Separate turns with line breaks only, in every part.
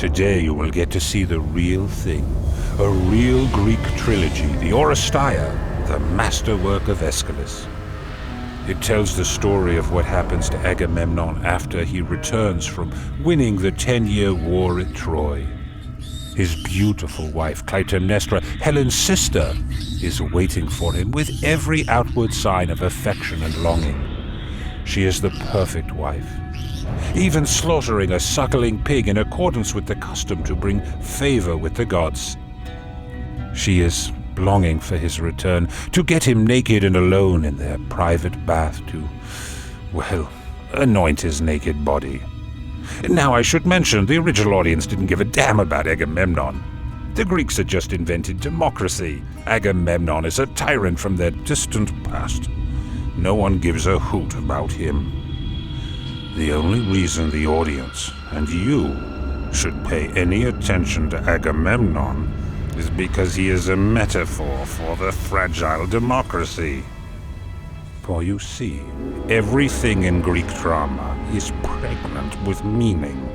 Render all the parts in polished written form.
Today you will get to see the real thing, a real Greek trilogy, the Oresteia, the masterwork of Aeschylus. It tells the story of what happens to Agamemnon after he returns from winning the 10-year war at Troy. His beautiful wife, Clytemnestra, Helen's sister, is waiting for him with every outward sign of affection and longing. She is the perfect wife, even slaughtering a suckling pig in accordance with the custom to bring favor with the gods. She is longing for his return, to get him naked and alone in their private bath to, well, anoint his naked body. Now I should mention, the original audience didn't give a damn about Agamemnon. The Greeks had just invented democracy. Agamemnon is a tyrant from their distant past. No one gives a hoot about him. The only reason the audience, and you, should pay any attention to Agamemnon is because he is a metaphor for the fragile democracy. For you see, everything in Greek drama is pregnant with meaning.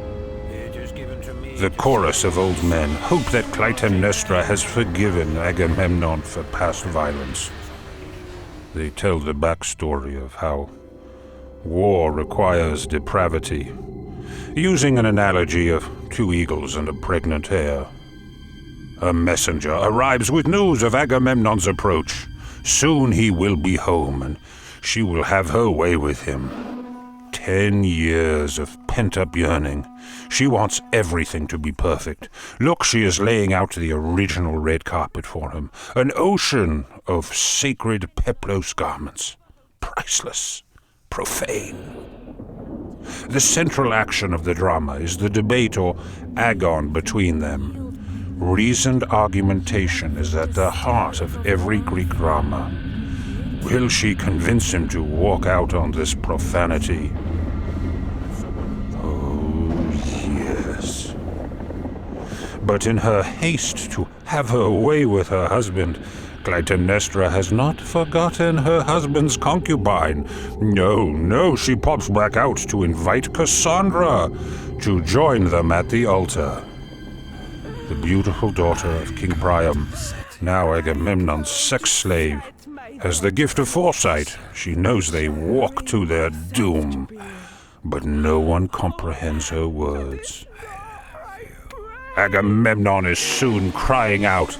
The chorus of old men hope that Clytemnestra has forgiven Agamemnon for past violence. They tell the backstory of how war requires depravity, using an analogy of two eagles and a pregnant hare. A messenger arrives with news of Agamemnon's approach. Soon he will be home, and she will have her way with him. 10 years of pent-up yearning. She wants everything to be perfect. Look, she is laying out the original red carpet for him. An ocean of sacred peplos garments. Priceless. Profane. The central action of the drama is the debate or agon between them. Reasoned argumentation is at the heart of every Greek drama. Will she convince him to walk out on this profanity? Oh, yes. But in her haste to have her way with her husband, Clytemnestra has not forgotten her husband's concubine. No, she pops back out to invite Cassandra to join them at the altar. The beautiful daughter of King Priam, now Agamemnon's sex slave, has the gift of foresight. She knows they walk to their doom, but no one comprehends her words. Agamemnon is soon crying out,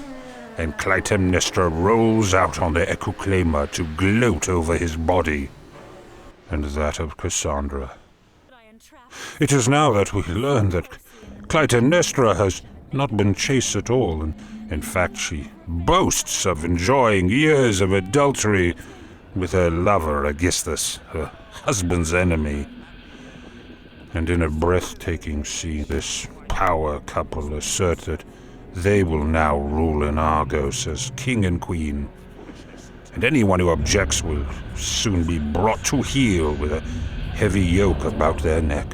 and Clytemnestra rolls out on the ekuklema to gloat over his body, and that of Cassandra. It is now that we learn that Clytemnestra has not been chaste at all, and in fact she boasts of enjoying years of adultery with her lover Aegisthus, her husband's enemy. And in a breathtaking scene, this power couple assert that they will now rule in Argos as king and queen, and anyone who objects will soon be brought to heel with a heavy yoke about their neck.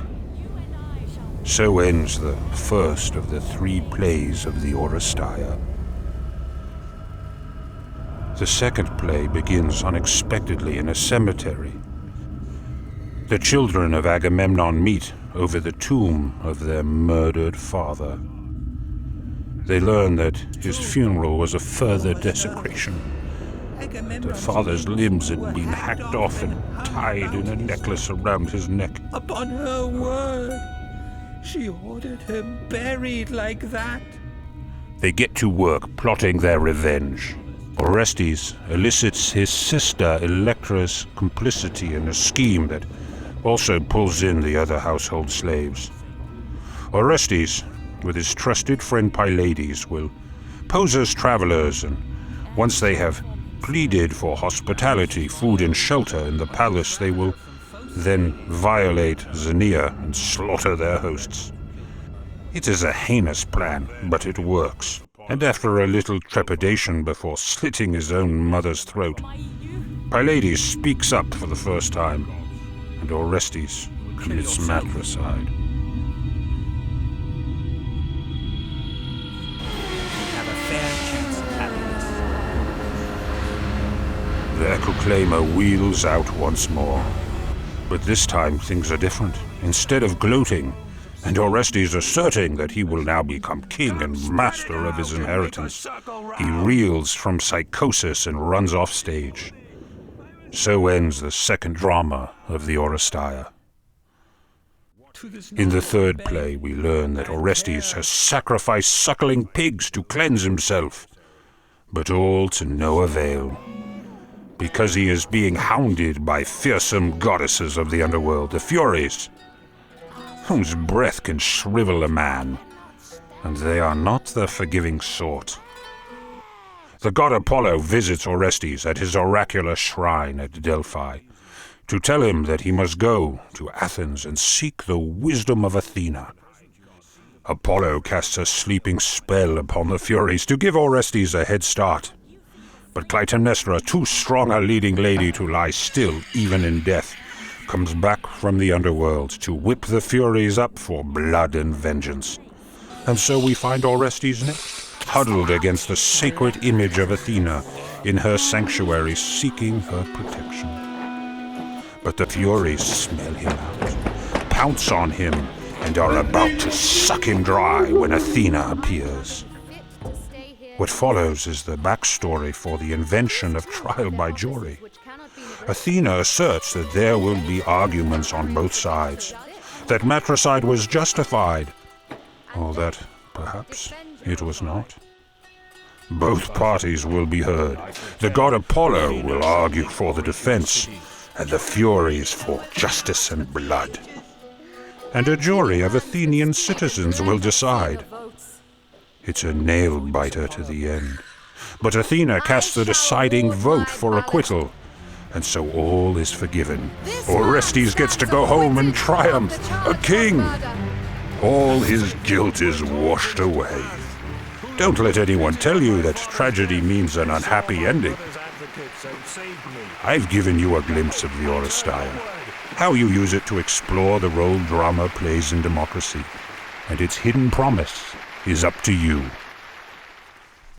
So ends the first of the 3 plays of the Oresteia. The second play begins unexpectedly in a cemetery. The children of Agamemnon meet over the tomb of their murdered father. They learn that his funeral was a further desecration. The father's limbs had been hacked off and tied in a necklace around his neck.
Upon her word, she ordered him buried like that.
They get to work plotting their revenge. Orestes elicits his sister Electra's complicity in a scheme that also pulls in the other household slaves. Orestes, with his trusted friend Pylades, will pose as travelers, and once they have pleaded for hospitality, food and shelter in the palace, they will then violate Xenia and slaughter their hosts. It is a heinous plan, but it works. And after a little trepidation before slitting his own mother's throat, Pylades speaks up for the first time, and Orestes commits matricide.
Have a fair chance of happiness.
The ekuklema wheels out once more. But this time things are different. Instead of gloating, and Orestes asserting that he will now become king and master of his inheritance, he reels from psychosis and runs off stage. So ends the second drama of the Oresteia. In the third play, we learn that Orestes has sacrificed suckling pigs to cleanse himself, but all to no avail, because he is being hounded by fearsome goddesses of the underworld, the Furies, whose breath can shrivel a man, and they are not the forgiving sort. The god Apollo visits Orestes at his oracular shrine at Delphi to tell him that he must go to Athens and seek the wisdom of Athena. Apollo casts a sleeping spell upon the Furies to give Orestes a head start, but Clytemnestra, too strong a leading lady to lie still even in death, comes back from the underworld to whip the Furies up for blood and vengeance. And so we find Orestes next, huddled against the sacred image of Athena in her sanctuary, seeking her protection. But the Furies smell him out, pounce on him, and are about to suck him dry when Athena appears. What follows is the backstory for the invention of trial by jury. Athena asserts that there will be arguments on both sides, that matricide was justified, or that perhaps it was not. Both parties will be heard. The god Apollo will argue for the defense, and the Furies for justice and blood. And a jury of Athenian citizens will decide. It's a nail-biter to the end. But Athena casts the deciding vote for acquittal, and so all is forgiven. Orestes gets to go home and triumph, a king. All his guilt is washed away. Don't let anyone tell you that tragedy means an unhappy ending. I've given you a glimpse of the Oresteia. How you use it to explore the role drama plays in democracy, and its hidden promise is up to you.